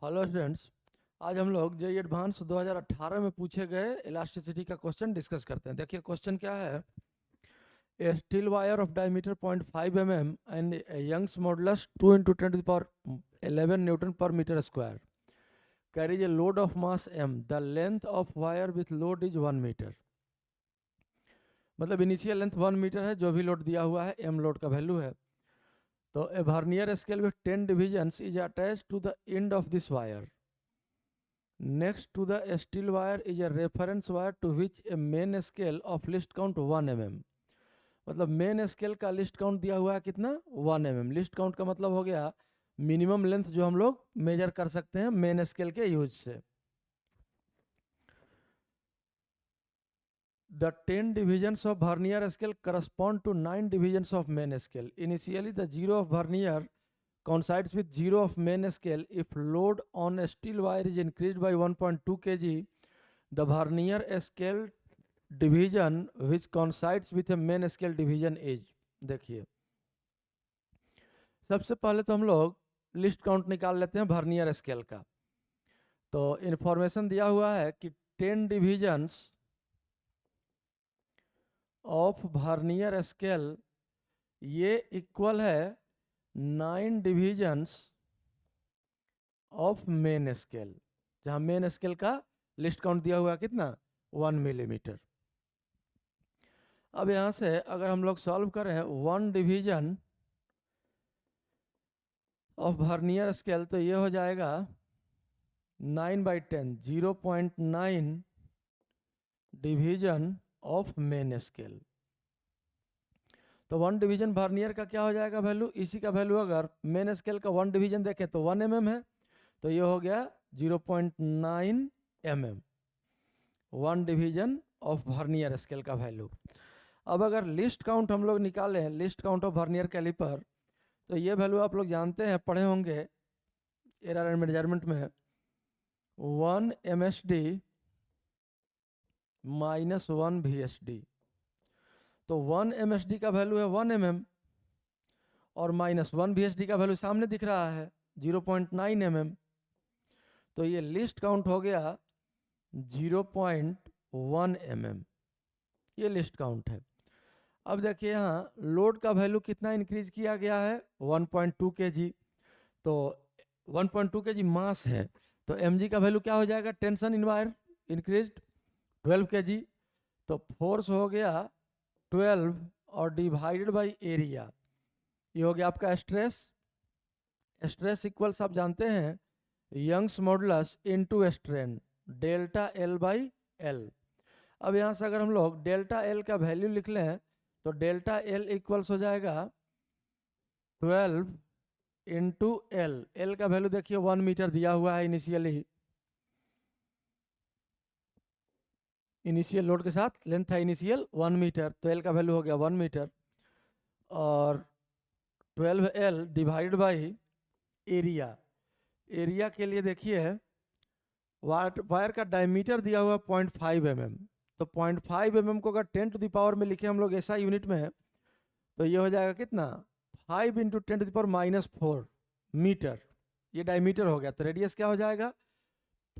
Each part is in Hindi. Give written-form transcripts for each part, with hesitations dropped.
Hello students. आज हम लोग जेईई एडवांस 2018 में पूछे गए इलास्टिसिटी का क्वेश्चन डिस्कस करते हैं। देखिए क्वेश्चन क्या है। A steel wire of diameter 0.5 mm and Young's modulus 2 into 10 to the power 11 newton per metre square carries a load of mass m. The length of wire with load is 1 metre. मतलब इनिशियल लेंथ 1 मीटर है, जो भी लोड दिया हुआ है m लोड का वैल्यू है। तो a vernier scale with 10 divisions is attached to the end of this wire. Next to the steel wire is a reference wire to which a main scale of list count 1 mm। मतलब मेन स्केल का लिस्ट काउंट दिया हुआ है कितना, 1 mm। लिस्ट काउंट का मतलब हो गया मिनिमम लेंथ जो हम लोग मेजर कर सकते हैं मेन स्केल के यूज से। The 10 divisions of vernier scale correspond to 9 divisions of main scale. Initially the zero of vernier coincides with zero of main scale. If load on a steel wire is increased by 1.2 kg, the vernier scale division which coincides with a main scale division is। देखिए सबसे पहले तो हम लोग लिस्ट काउंट निकाल लेते हैं वर्नियर स्केल का। तो इंफॉर्मेशन दिया हुआ है कि 10 डिविजन्स ऑफ वर्नियर स्केल ये इक्वल है 9 डिविजन्स ऑफ मेन स्केल, जहां मेन स्केल का लिस्ट काउंट दिया हुआ है कितना, 1 मिलीमीटर। अब यहां से अगर हम लोग सॉल्व करें 1 डिवीजन ऑफ वर्नियर स्केल तो ये हो जाएगा 9/10, 0.9 डिवीजन ऑफ मेन स्केल। तो 1 डिवीजन वर्नियर का क्या हो जाएगा वैल्यू, इसी का वैल्यू अगर मेन स्केल का 1 डिवीजन देखें तो 1 mm है, तो ये हो गया 0.9 mm 1 division of vernier scale का वैल्यू। अब अगर लिस्ट काउंट हम लोग निकालें, least count of vernier calliper, तो ये वैल्यू आप लोग जानते हैं, पढ़े होंगे एरर एंड मेजरमेंट में, 1 MSD माइनस 1 VSD। तो 1 MSD का वैल्यू है 1 mm और माइनस 1 VSD का वैल्यू सामने दिख रहा है 0.9 mm। तो ये लिस्ट काउंट हो गया 0.1 mm, ये लिस्ट काउंट है। अब देखिए यहाँ लोड का वैल्यू कितना इंक्रीज किया गया है, 1.2 kg। तो 1.2 kg मास है, तो mg का वैल्यू क्या हो जाएगा, tension in wire increase 12 kg। तो फोर्स हो गया 12 और डिवाइडेड बाई एरिया, ये हो गया आपका स्ट्रेस। स्ट्रेस इक्वल्स आप जानते हैं Young's modulus into strain, delta L by L. अब यहाँ से अगर हम लोग डेल्टा एल का वैल्यू लिख लें तो डेल्टा एल इक्वल्स हो जाएगा 12 इंटू एल। एल का वैल्यू देखिए 1 मीटर दिया हुआ है इनिशियली, इनिशियल लोड के साथ लेंथ है इनिशियल 1 मीटर, तो एल का वैल्यू हो गया 1 मीटर। और 12L divide by area, area के लिए देखिए वायर का डायमीटर दिया हुआ 0.5 mm। तो 0.5 mm को अगर 10 टू द पावर में लिखे हम लोग ऐसा यूनिट में, तो ये हो जाएगा कितना, 5 into 10 to the power -4 metre, ये डायमीटर हो गया। तो रेडियस क्या हो जाएगा,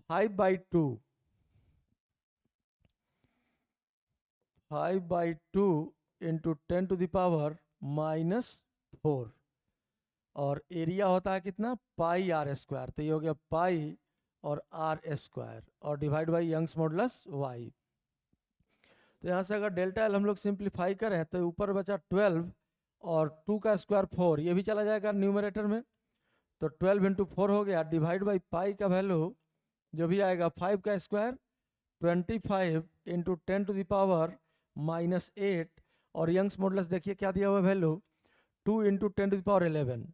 5/2, 5/2 इंटू 10 टू द पावर -4। और एरिया होता है कितना, पाई आर स्क्वायर, तो ये हो गया पाई और आर स्क्वायर और divide by Young's modulus Y. तो यहाँ से अगर डेल्टा एल हम लोग सिंप्लीफाई करें तो ऊपर बचा 12 और 2 का स्क्वायर 4, ये भी चला जाएगा न्यूमरेटर में। तो 12 इंटू 4 हो गया, डिवाइड बाई पाई का वैल्यू जो भी आएगा 5 का square 25 into 10 to the power -8। और यंग्स मॉडुलस देखिए क्या दिया हुआ value, 2 into 10 to the power 11,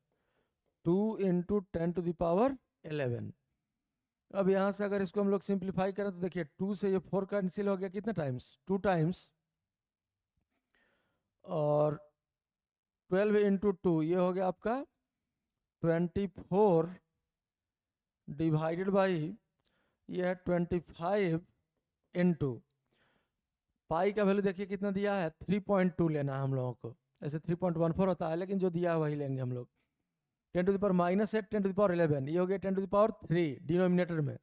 2 into 10 to the power 11। अब यहाँ से अगर इसको हम लोग सिंप्लीफाई करें तो देखिए 2 से ये 4 कैंसिल हो गया कितने टाइम्स, 2 टाइम्स। और 12 इंटू 2 ये हो गया आपका 24 डिवाइडेड बाई ये है 25 इंटू पाई का वैल्यू देखिए कितना दिया है, 3.2 लेना है हम लोगों को। ऐसे 3.14 होता है, लेकिन जो दिया है वही लेंगे हम लोग। 10 to the power -8 10 to the power 11, ये हो गया 10 टू द पावर 3 डिनोमिनेटर में,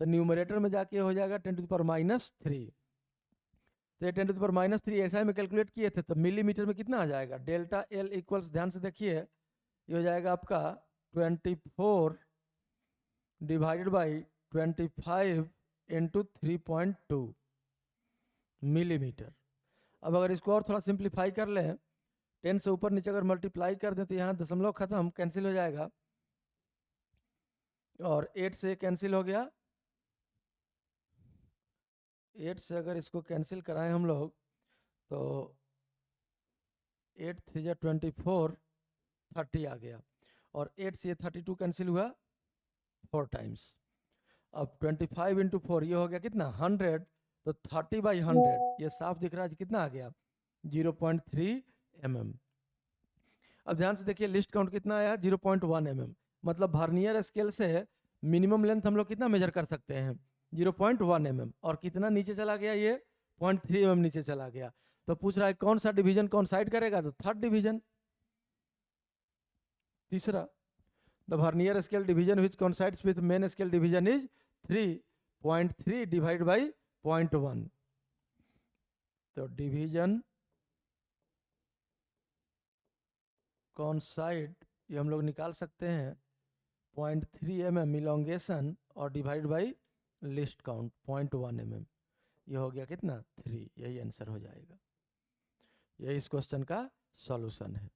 तो न्यूमरेटर में जाके हो जाएगा 10 टू द पावर -3। तो ये 10 टू द पावर -3 ऐसा में कैलकुलेट किए थे, तो मिलीमीटर में कितना आ जाएगा, डेल्टा एल इक्वल्स, ध्यान से देखिए, ये हो जाएगा आपका 24 डिवाइडेड बाई 25 इंटू 3.2 मिलीमीटर। अब अगर इसको और थोड़ा सिंप्लीफाई कर लें, 10 से ऊपर नीचे अगर मल्टीप्लाई कर दें तो यहाँ दशमलव खत्म, कैंसिल हो जाएगा, और 8 से कैंसिल हो गया, 8 से अगर इसको कैंसिल कराएं हम लोग तो 8 3 जा 24 30 आ गया, और 8 से 32 कैंसिल हुआ 4 टाइम्स। अब 25 इंटू 4 ये हो गया कितना 100, तो 30/100 ये साफ दिख रहा है कितना आ गया 0.3 mm। अब ध्यान से देखिए लिस्ट काउंट कितना आया 0.1 mm, मतलब वर्नियर स्केल से मिनिमम लेंथ हम लोग कितना मेजर कर सकते हैं 0.1 mm, और कितना नीचे चला गया ये 0.3 mm नीचे चला गया। तो पूछ रहा है कौन सा डिवीजन कौन साइड करेगा, तो थर्ड डिवीजन, तीसरा, the vernier scale division which coincides with main scale division is 3.3 divide by 0.1। तो डिवीजन कोइंसाइड ये हम लोग निकाल सकते हैं 0.3 mm इलोंगेशन और divide by list count 0.1 mm, ये हो गया कितना 3, यही आंसर हो जाएगा। यही इस क्वेश्चन का सॉल्यूशन है।